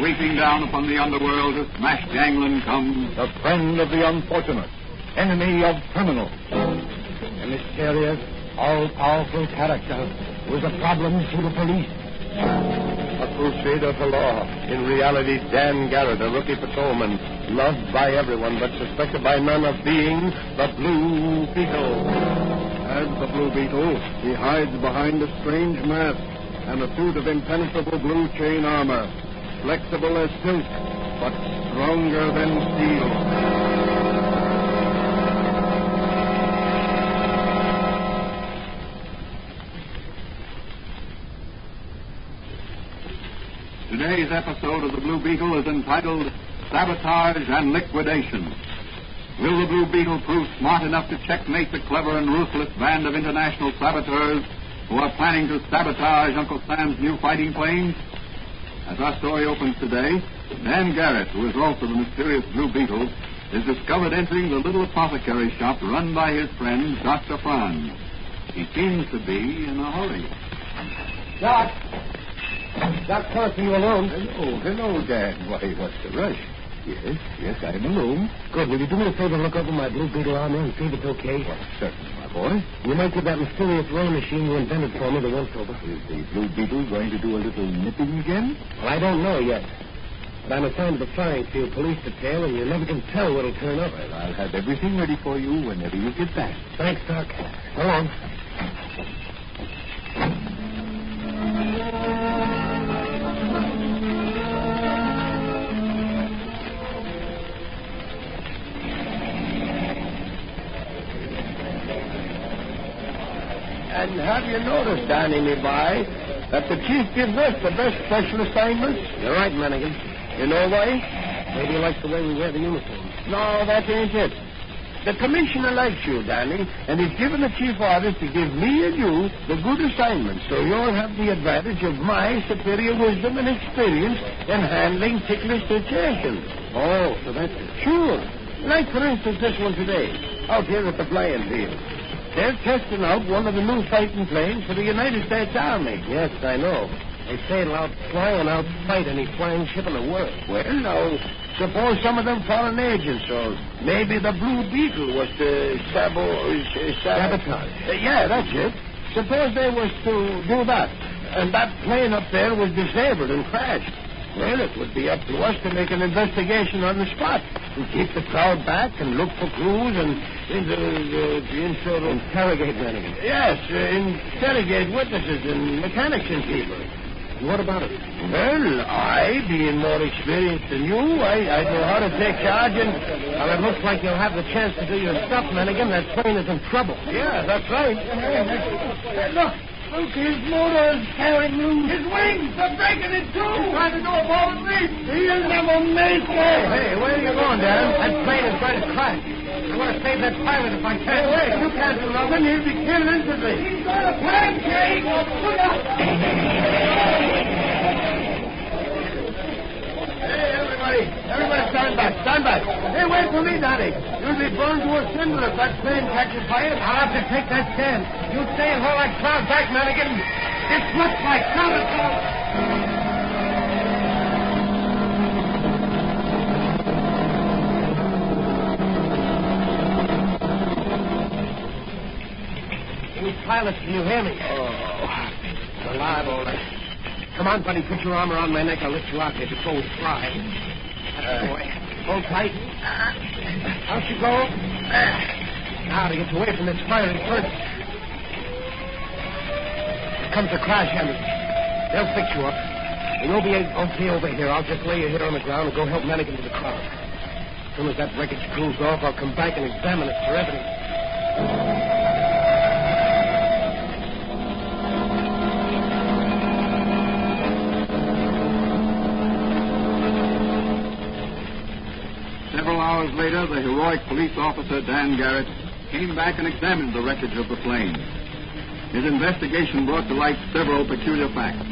Sweeping down upon the underworld to smash gangland comes the friend of the unfortunate, enemy of criminals. A mysterious, all-powerful character was a problem to the police. A crusader for law. In reality, Dan Garrett, a rookie patrolman, loved by everyone but suspected by none of being the Blue Beetle. As the Blue Beetle, he hides behind a strange mask and a suit of impenetrable blue chain armor, flexible as silk, but stronger than steel. Today's episode of the Blue Beetle is entitled Sabotage and Liquidation. Will the Blue Beetle prove smart enough to checkmate the clever and ruthless band of international saboteurs who are planning to sabotage Uncle Sam's new fighting planes? As our story opens today, Dan Garrett, who is also the mysterious Blue Beetle, is discovered entering the little apothecary shop run by his friend, Dr. Franz. He seems to be in a hurry. Doc! Doc Carson, you alone? Hello, Dan. Why, what's the rush? Yes, I'm alone. Good. Will you do me a favor and look over my Blue Beetle armor and see if it's okay? Well, certainly, my boy. You might give that mysterious rowing machine you invented for me the once-over. Is the Blue Beetle going to do a little nipping again? Well, I don't know yet. But I'm assigned to the flying field police detail, and you never can tell what'll turn up. Well, I'll have everything ready for you whenever you get back. Thanks, Doc. So long. And have you noticed, Danny, me boy, that the chief gives us the best special assignments? You're right, Mannigan. You know why? Maybe he likes the way we wear the uniforms. No, that ain't it. The commissioner likes you, Danny, and he's given the chief orders to give me and you the good assignments, so you'll have the advantage of my superior wisdom and experience in handling ticklish situations. Oh, so that's it. Sure. Like, for instance, this one today, out here at the flying field. They're testing out one of the new fighting planes for the United States Army. Yes, I know. They say it'll outfly and outfight any flying ship in the world. Well, now, suppose some of them foreign agents, or maybe the Blue Beetle was to sabotage. Yeah, that's it. Suppose they was to do that, and that plane up there was disabled and crashed. Well, it would be up to us to make an investigation on the spot and keep the crowd back and look for clues and interrogate Mannigan. Yes, interrogate witnesses and mechanics and people. What about it? Well, I, being more experienced than you, I know how to take charge and... Well, it looks like you'll have the chance to do your stuff, Mannigan. That plane is in trouble. Yeah, that's right. Hey, look, his motor's carrying loose. His wings are breaking in two. He's trying to do a ball and leap. He'll never make it. Hey, where are you going, Dan? That plane is going to crash. I want to save that pilot if I can. Hey, wait, you can't do nothing. He'll be killed instantly. He's got a plan, Jake. Look out. Everybody stand back, stand back. Hey, wait for me, Danny. You'll be burned to a cinder if that plane catches fire. I'll have to take that chance. You stay and hold that crowd back, Mannigan. It looks like sabotage. Pilots, can you hear me? Oh, alive, all right. Come on, buddy, put your armor on my neck. I'll lift you out there before we fly. Hold tight. Out you go. Now to get you away from this firing first. Here comes the crash engine. They'll fix you up. And you'll be okay over here. I'll just lay you here on the ground and go help Mannigan to the crowd. As soon as that wreckage cools off, I'll come back and examine it for evidence. Several hours later, the heroic police officer, Dan Garrett, came back and examined the wreckage of the plane. His investigation brought to light several peculiar facts.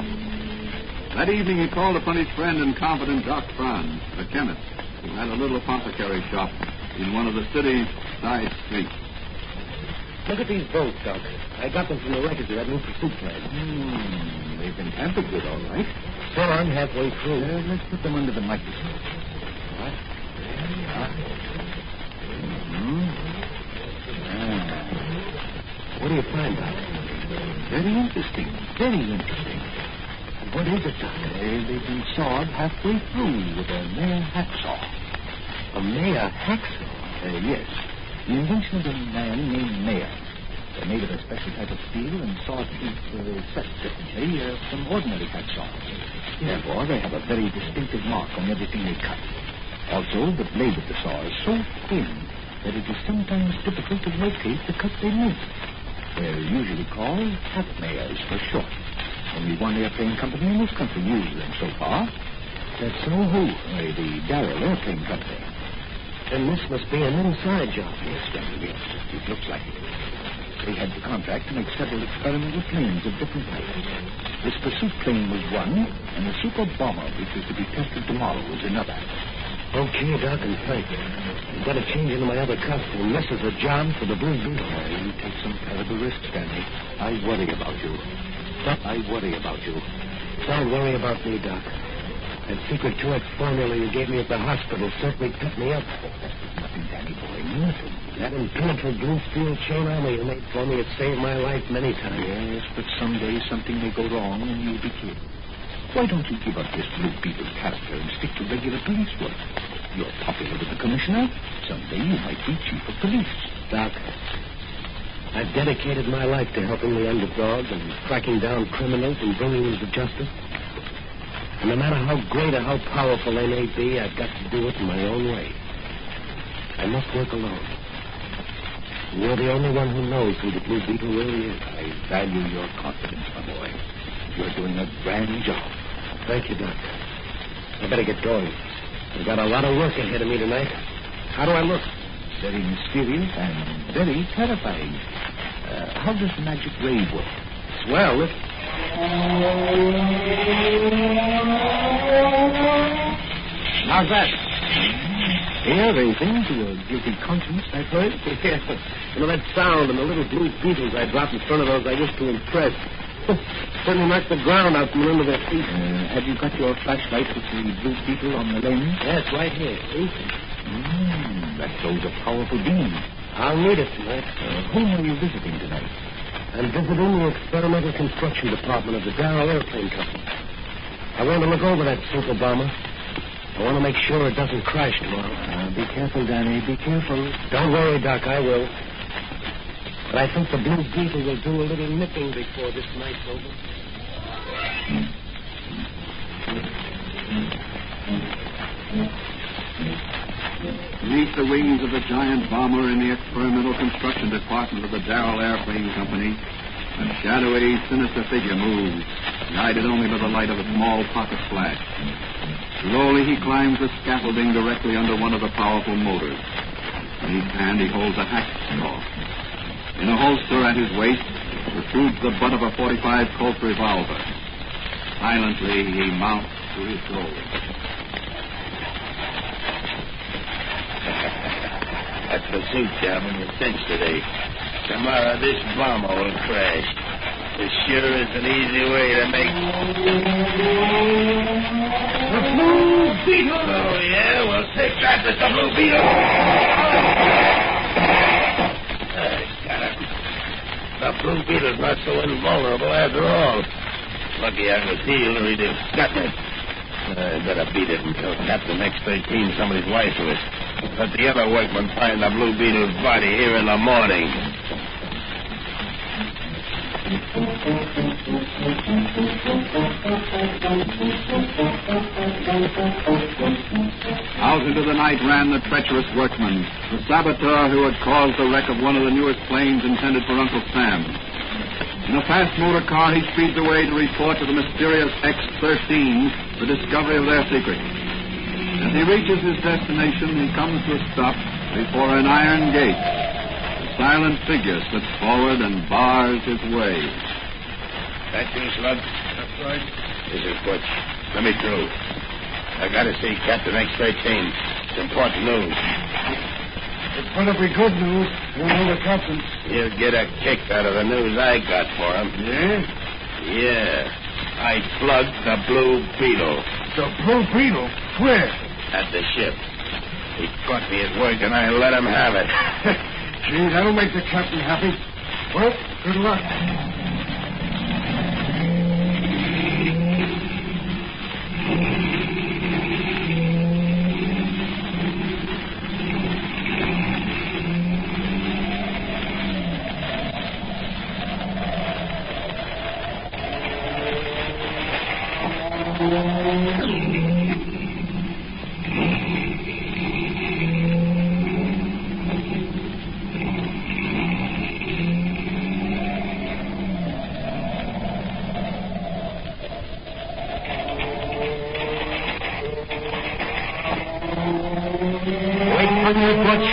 That evening, he called upon his friend and confidant, Dr. Franz, a chemist, who had a little apothecary shop in one of the city's side streets. Look at these bolts, Doc. I got them from the wreckage of that new pursuit plane. They've been tampered with, all right. So I'm halfway through. Let's put them under the microscope. What? There we are. What do you find, Doc? Very interesting. Very interesting. What is it, Doc? They've been sawed halfway through with a Mayer hacksaw. A Mayer hacksaw? Yes. The invention of a man named Mayer. They're made of a special type of steel and saw teeth set differently from ordinary hacksaws. Therefore, they have a very distinctive mark on everything they cut. Also, the blade of the saw is so thin that it is sometimes difficult to locate the cut they make. They're usually called hat Mayers for short. Only one airplane company in this country uses them so far. That's so who? The Darrell Airplane Company. Then this must be an inside job. Yes, General, yes. It looks like it. They had the contract to make several experimental planes of different types. This pursuit plane was one, and the super bomber, which was to be tested tomorrow, was another. Okay, Doc, and thank you. I've got to change into my other costume. This is a job for the Blue Beetle. You take some terrible risks, Danny. I worry about you. I worry about you. Don't worry about me, Doc. That secret 2X formula you gave me at the hospital certainly kept me up. Nothing, Danny boy, nothing. That impenetrable blue steel chain armor you made for me, it saved my life many times. Yes, but someday something may go wrong and you'll be killed. Why don't you give up this Blue Beetle character and stick to regular police work? You're popular with the commissioner. Someday you might be chief of police. Doc, I've dedicated my life to helping the underdog and tracking down criminals and bringing them to justice. And no matter how great or how powerful they may be, I've got to do it in my own way. I must work alone. And you're the only one who knows who the Blue Beetle really is. I value your confidence, my boy. You're doing a grand job. Thank you, Doc. I better get going. I've got a lot of work ahead of me tonight. How do I look? Very mysterious and very terrifying. How does the magic ray work? Swell. How's that? Ear-raising to a guilty conscience, I've heard. Yeah. You know, that sound and the little blue beetles I dropped in front of those I used to impress. Certainly knocked the ground out from under their feet. Have you got your flashlight with the blue beetle on the lens? Yes, right here. See? That throws a powerful beam. I'll need it tonight. Whom are you visiting tonight? I'm visiting the experimental construction department of the Darrell Airplane Company. I want to look over that super bomber. I want to make sure it doesn't crash tomorrow. Be careful, Danny. Be careful. Don't worry, Doc. I will. But I think the Blue Beetle will do a little nipping before this night's over. Beneath the wings of the giant bomber in the experimental construction department of the Darrell Airplane Company, a shadowy, sinister figure moves, guided only by the light of a small pocket flash. Slowly he climbs the scaffolding directly under one of the powerful motors. In each hand he holds a hacksaw. In a holster at his waist protrudes the butt of a .45 Colt revolver. Silently he mounts to his goal. That pursuit job in the fence today. Tomorrow this bomber will crash. It sure is an easy way to make... The Blue Beetle! Oh, yeah? Well, take that, Mr. Blue Beetle! Got it. The Blue Beetle's not so invulnerable after all. Lucky I was healed or he'd have got me. I better beat it until Captain X-13 somebody's wife to us. Let the other workmen find the Blue Beetle's body here in the morning. Out into the night ran the treacherous workman, the saboteur who had caused the wreck of one of the newest planes intended for Uncle Sam. In a fast motor car, he speeds away to report to the mysterious X-13 the discovery of their secret. As he reaches his destination, he comes to a stop before an iron gate. A silent figure slips forward and bars his way. That you, Slug? That's right. This is Butch. Let me through. I gotta see Captain X-13. It's important news. It's gonna be good news. We'll know the captain. He'll get a kick out of the news I got for him. Yeah? Yeah. I slugged the Blue Beetle. The Blue Beetle? Where? At the ship. He caught me at work, and I let him have it. Gee, that'll make the captain happy. Well, good luck.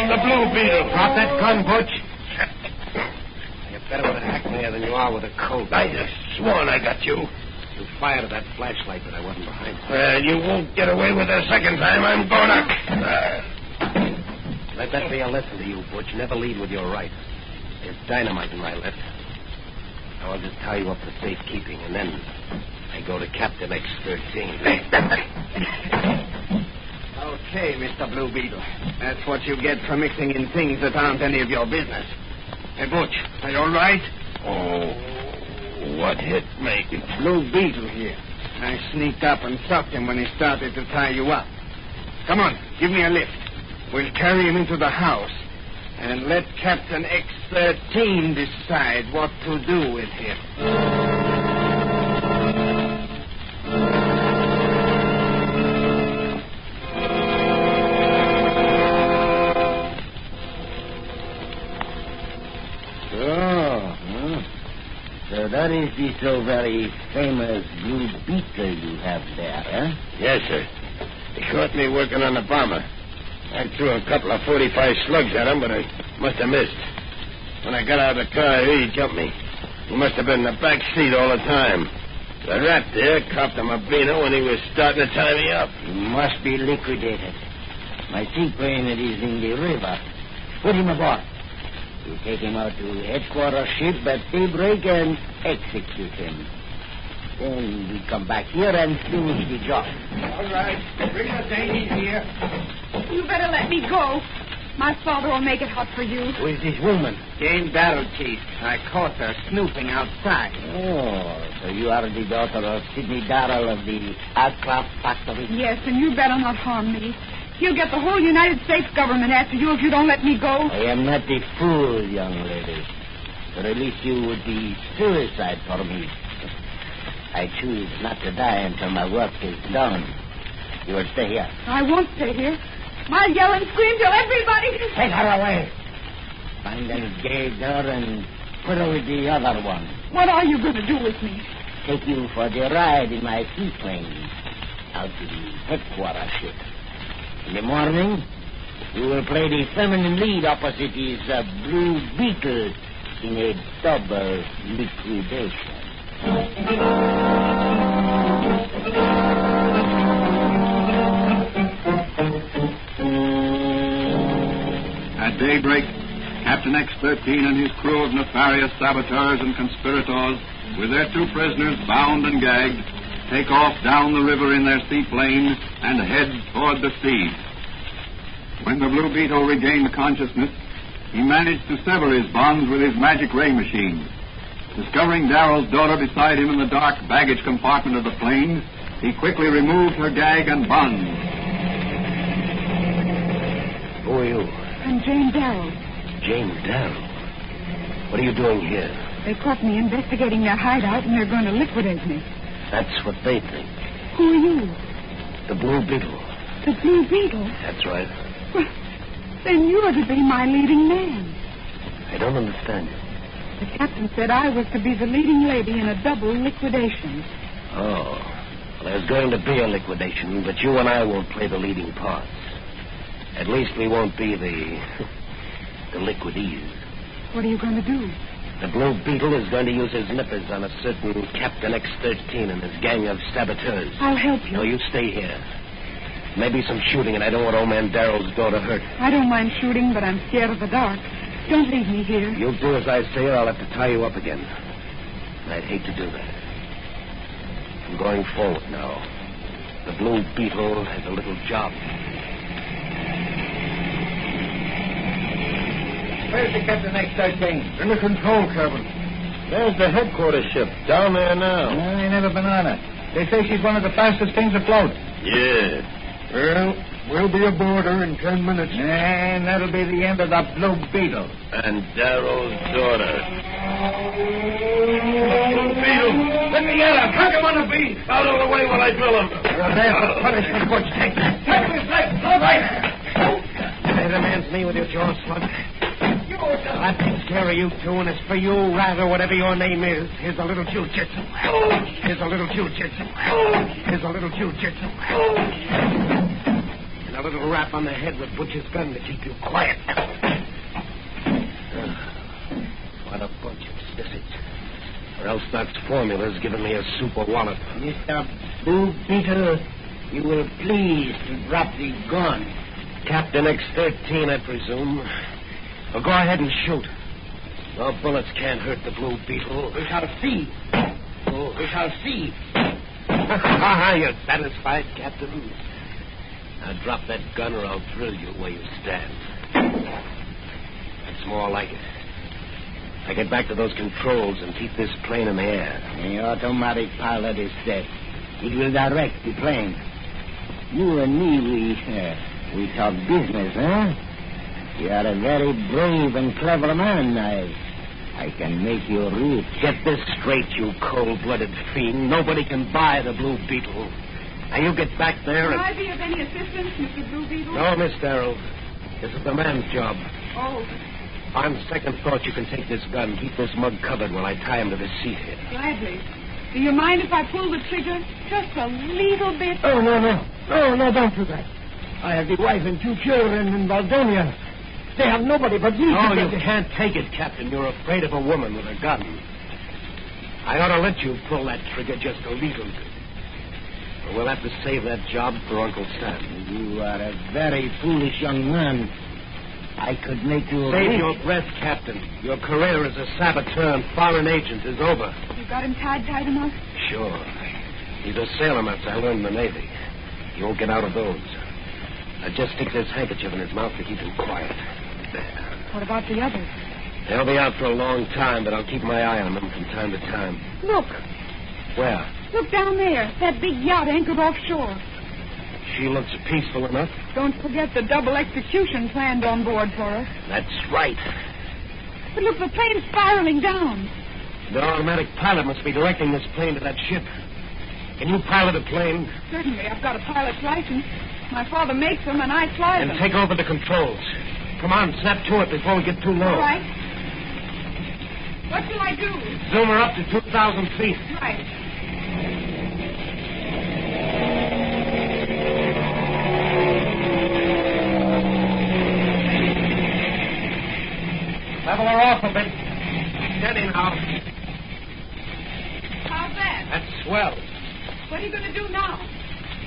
The Blue Beetle. Drop that gun, Butch. You're better with a hackman than you are with a coat. I just sworn I got you. You fired at that flashlight, but I wasn't behind. Well, you won't get away with it a second time. I'm gonna... Let that be a lesson to you, Butch. Never lead with your right. There's dynamite in my left. Now I'll just tie you up for safekeeping, and then I go to Captain X-13. Okay, Mr. Blue Beetle. That's what you get for mixing in things that aren't any of your business. Hey, Butch, are you all right? Oh, what hit me? It's Blue Beetle here. I sneaked up and stopped him when he started to tie you up. Come on, give me a lift. We'll carry him into the house and let Captain X-13 decide what to do with him. So that is the so very famous Blue Beetle you have there, eh? Yes, sir. He caught me working on the bomber. I threw a couple of 45 slugs at him, but I must have missed. When I got out of the car, he jumped me. He must have been in the back seat all the time. The rat there copped him a beano when he was starting to tie me up. He must be liquidated. My seaplane is in the river. Put him aboard. You take him out to headquarters ship at daybreak and execute him. Then we come back here and finish the job. All right. Bring the dainties here. You better let me go. My father will make it hot for you. Who is this woman? Jane Darrell, Chief. I caught her snooping outside. Oh, so you are the daughter of Sidney Darrell of the aircraft factory? Yes, and you better not harm me. He'll get the whole United States government after you if you don't let me go. I am not a fool, young lady. But at least you would be suicide for me. I choose not to die until my work is done. You will stay here. I won't stay here. I'll yell and scream till everybody... Take her away. Find and gag her and put her with the other one. What are you going to do with me? Take you for the ride in my seaplane out to the headquarters ship. In the morning, you will play the feminine lead opposite his Blue Beetle in a double liquidation. At daybreak, Captain X-13 and his crew of nefarious saboteurs and conspirators, with their two prisoners bound and gagged, take off down the river in their seaplane and head toward the sea. When the Blue Beetle regained consciousness, he managed to sever his bonds with his magic ray machine. Discovering Darrell's daughter beside him in the dark baggage compartment of the plane, he quickly removed her gag and bonds. Who are you? I'm Jane Darrell. Jane Darrell. What are you doing here? They caught me investigating their hideout, and they're going to liquidate me. That's what they think. Who are you? The Blue Beetle. The Blue Beetle? That's right. Well, then you are to be my leading man. I don't understand you. The captain said I was to be the leading lady in a double liquidation. Oh. Well, there's going to be a liquidation, but you and I won't play the leading parts. At least we won't be the liquidees. What are you going to do? The Blue Beetle is going to use his nippers on a certain Captain X-13 and his gang of saboteurs. I'll help you. No, you stay here. Maybe some shooting, and I don't want old man Darrell's daughter hurt. I don't mind shooting, but I'm scared of the dark. Don't leave me here. You'll do as I say, or I'll have to tie you up again. I'd hate to do that. I'm going forward now. The Blue Beetle has a little job. Where's the Captain X-13? In the control cabin. There's the headquarters ship, down there now. I ain't never been on it. They say she's one of the fastest things afloat. Yeah. Well, we'll be aboard her in 10 minutes. And that'll be the end of the Blue Beetle. And Darrow's daughter. Blue Beetle! Let me at him! Hook him on the beam! Out of the way while I drill him. There's the punishment, Butch. Take that. Take his leg! All right! There's a man's knee with your jaw, slug. That takes care of you two, and it's for you, rather, whatever your name is. Here's a little jiu-jitsu. Here's a little jiu-jitsu. Here's a little jiu-jitsu. And a little rap on the head with Butch's gun to keep you quiet. What a bunch of sissies. Or else that formula's given me a super wallop. Mr. Blue Beetle, you will please to drop the gun. Captain X-13, I presume. Well, go ahead and shoot. Your bullets can't hurt the Blue Beetle. We shall see. Oh, we shall see. You're satisfied, Captain? Now drop that gun or I'll drill you where you stand. That's more like it. I get back to those controls and keep this plane in the air. The automatic pilot is set. It will direct the plane. You and me, we talk business, huh? You are a very brave and clever man. I can make you rich. Get this straight, you cold-blooded fiend. Nobody can buy the Blue Beetle. Now you get back there Can and... I be of any assistance, Mr. Blue Beetle? No, Miss Darrow. This is the man's job. Oh, On second thought, you can take this gun, keep this mug covered while I tie him to the seat here. gladly. Do you mind if I pull the trigger just a little bit? Oh, no, don't do that. I have the wife and 2 children in Valdonia. They have nobody but me. No, you can't take it, Captain. You're afraid of a woman with a gun. I ought to let you pull that trigger just a little bit. But we'll have to save that job for Uncle Sam. You are a very foolish young man. I could make you... Save your breath, Captain. Your career as a saboteur and foreign agent is over. You got him tied enough? Sure. He's a sailor nuts I learned in the Navy. He won't get out of those. I just stick this handkerchief in his mouth to keep him quiet. There. What about the others? They'll be out for a long time, but I'll keep my eye on them from time to time. Look. Where? Look down there. That big yacht anchored offshore. She looks peaceful enough. Don't forget the double execution planned on board for us. That's right. But look, the plane's spiraling down. The automatic pilot must be directing this plane to that ship. Can you pilot a plane? Certainly. I've got a pilot's license. My father makes them, and I fly And them. take over the controls. Come on, snap to it before we get too low. All right. What shall I do? Zoom her up to 2,000 feet. Right. Level her off a bit. Steady now. How's that? That's swell. What are you going to do now?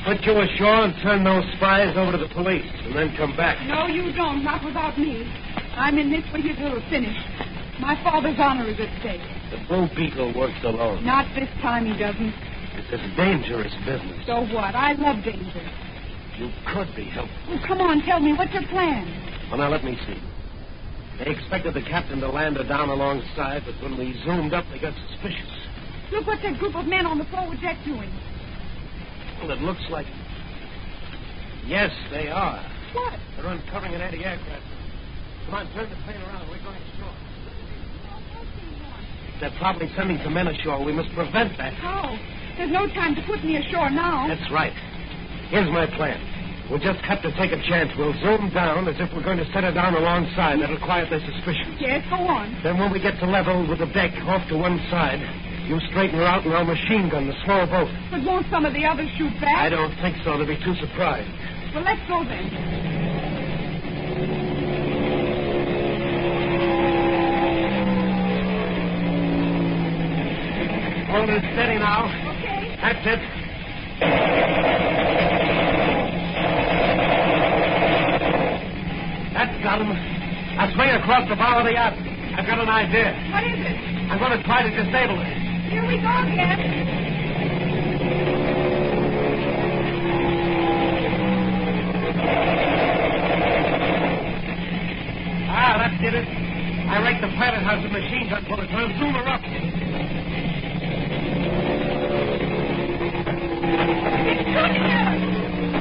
Put you ashore and turn those spies over to the police, and then come back. No, you don't. Not without me. I'm in this for his little finish. My father's honor is at stake. The Blue Beetle works alone. Not this time he doesn't. It's a dangerous business. So what? I love danger. You could be helpful. Oh, come on, tell me. What's your plan? Well, now, let me see. They expected the captain to land her down alongside, but when we zoomed up, they got suspicious. Look, what's that group of men on the forward deck doing? Well, it looks like... Yes, they are. What? They're uncovering an anti-aircraft. Come on, turn the plane around. We're going ashore. They're probably sending some men ashore. We must prevent that. How? There's no time to put me ashore now. That's right. Here's my plan. We'll just have to take a chance. We'll zoom down as if we're going to set her down alongside. That'll quiet their suspicions. Yes, go on. Then when we get to level with the deck off to one side, you straighten her out and I'll machine gun the small boat. But won't some of the others shoot back? I don't think so. They'll be too surprised. Well, let's go then. Hold it steady now. Okay. That's it. That's got him. Now swing across the bow of the yacht. I've got an idea. What is it? I'm going to try to disable it. Here we go again. gun bullets. I'll zoom her up. It's shooting at us.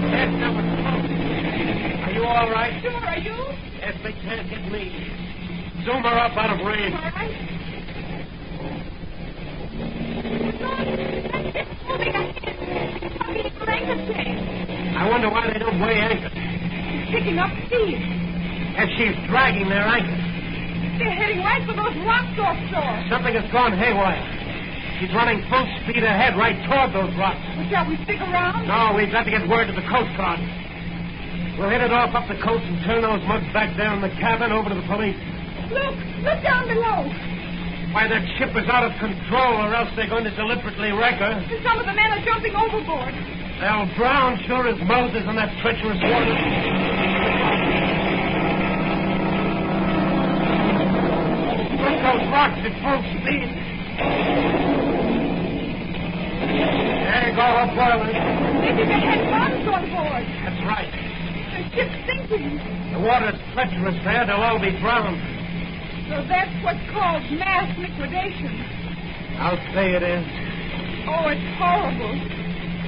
Yes, that was close. Are you all right? Sure, are you? Yes, they can't hit me. Zoom her up out of range. All right. It's moving ahead. It's coming in anchor chain. I wonder why they don't weigh anchor. It's picking up speed. And she's dragging their anchor. They're heading right for those rocks offshore. Something has gone haywire. She's running full speed ahead right toward those rocks. Well, shall we stick around? No, we've got to get word to the Coast Guard. We'll hit it off up the coast and turn those mugs back there in the cabin over to the police. Look down below. Why, that ship is out of control, or else they're going to deliberately wreck her. And some of the men are jumping overboard. They'll drown sure as Moses in that treacherous water. Look, those rocks at full speed. There you go, up boiling. Maybe they had bombs on board. That's right. The ship's sinking. The water's treacherous there. They'll all be drowned. So that's what's called mass liquidation. I'll say it is. Oh, it's horrible.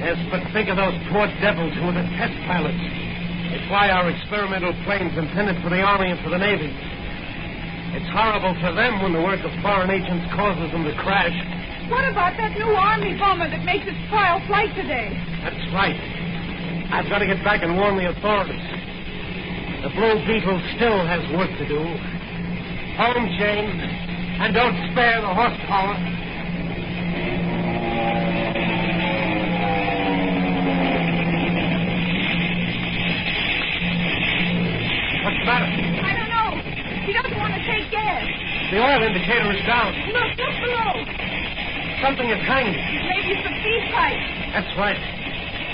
Yes, but think of those poor devils who were the test pilots. They fly our experimental planes intended for the Army and for the Navy. It's horrible for them when the work of foreign agents causes them to crash. What about that new Army bomber that makes its trial flight today? That's right. I've got to get back and warn the authorities. The Blue Beetle still has work to do. Home, Jane, and don't spare the horsepower. What's the matter? I don't know. He doesn't want to take gas. The oil indicator is down. Look below. Something is hanging. Maybe some feed pipes. That's right.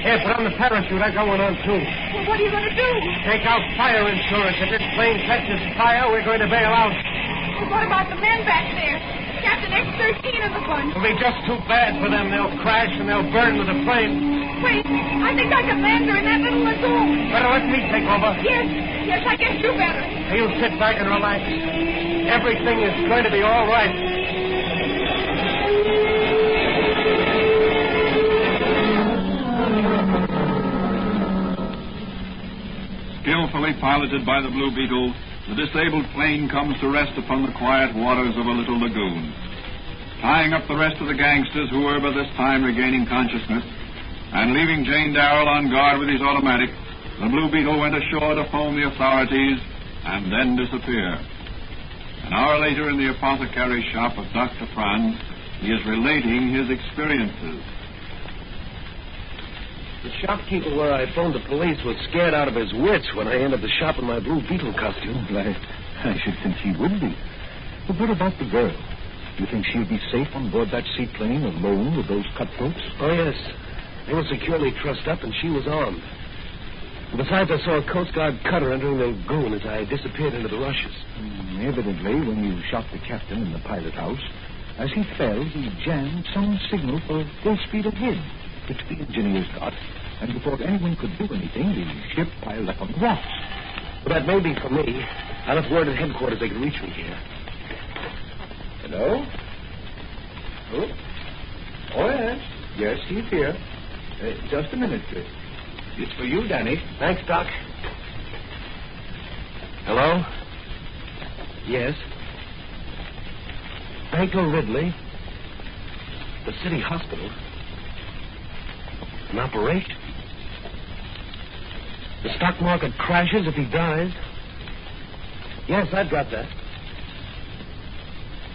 Here, put on the parachute. I got one on, too. Well, what are you going to do? Take out fire insurance. If this plane catches fire, we're going to bail out. Well, what about the men back there? Captain X-13 and the bunch. It'll be just too bad for them. They'll crash and they'll burn to the flame. Wait, I think I can land her in that little lagoon. Better let me take over. Yes, I guess you better. You sit back and relax. Everything is going to be all right. Skillfully piloted by the Blue Beetle, the disabled plane comes to rest upon the quiet waters of a little lagoon. Tying up the rest of the gangsters, who were by this time regaining consciousness, and leaving Jane Darrell on guard with his automatic, the Blue Beetle went ashore to phone the authorities and then disappear. An hour later, in the apothecary shop of Dr. Franz, he is relating his experiences. The shopkeeper where I phoned the police was scared out of his wits when I entered the shop in my Blue Beetle costume. I should think she would be. But what about the girl? Do you think she'll be safe on board that seaplane alone with those cutthroats? Oh, yes. They were securely trussed up, and she was armed. Besides, I saw a Coast Guard cutter entering the lagoon as I disappeared into the rushes. Evidently, when you shot the captain in the pilot house, as he fell, he jammed some signal for full speed ahead, which the engineers got, and before anyone could do anything, the ship piled up on the rocks. But that may be for me. I left word at headquarters they could reach me here. Hello? Oh? Oh, yes. Yes, he's here. Just a minute, please. It's for you, Danny. Thanks, Doc. Hello? Yes? Banker Ridley? The city hospital? An operation? The stock market crashes if he dies? Yes, I've got that.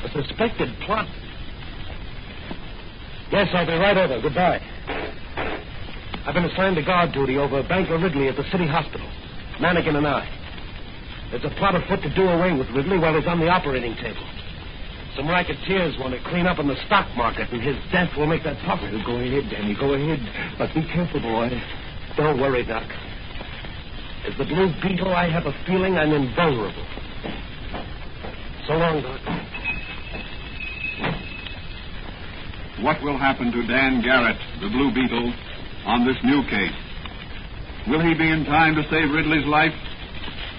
A suspected plot. Yes, I'll be right over. Goodbye. I've been assigned to guard duty over Banker Ridley at the city hospital. Mannequin and I. There's a plot afoot to do away with Ridley while he's on the operating table. Some racketeers want to clean up in the stock market, and his death will make that possible. Well, go ahead, Danny, go ahead. But be careful, boy. Don't worry, Doc. As the Blue Beetle, I have a feeling I'm invulnerable. So long, Doc. What will happen to Dan Garrett, the Blue Beetle, on this new case? Will he be in time to save Ridley's life?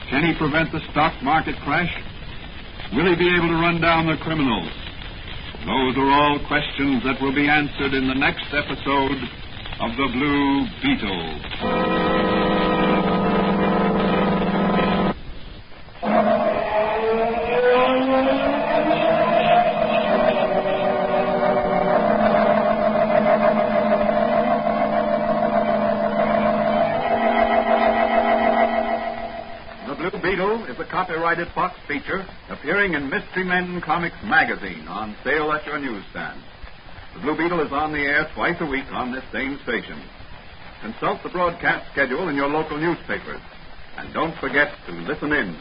Can he prevent the stock market crash? Will he be able to run down the criminals? Those are all questions that will be answered in the next episode of The Blue Beetle. Is a copyrighted Fox feature appearing in Mystery Men Comics magazine on sale at your newsstand. The Blue Beetle is on the air twice a week on this same station. Consult the broadcast schedule in your local newspapers. And don't forget to listen in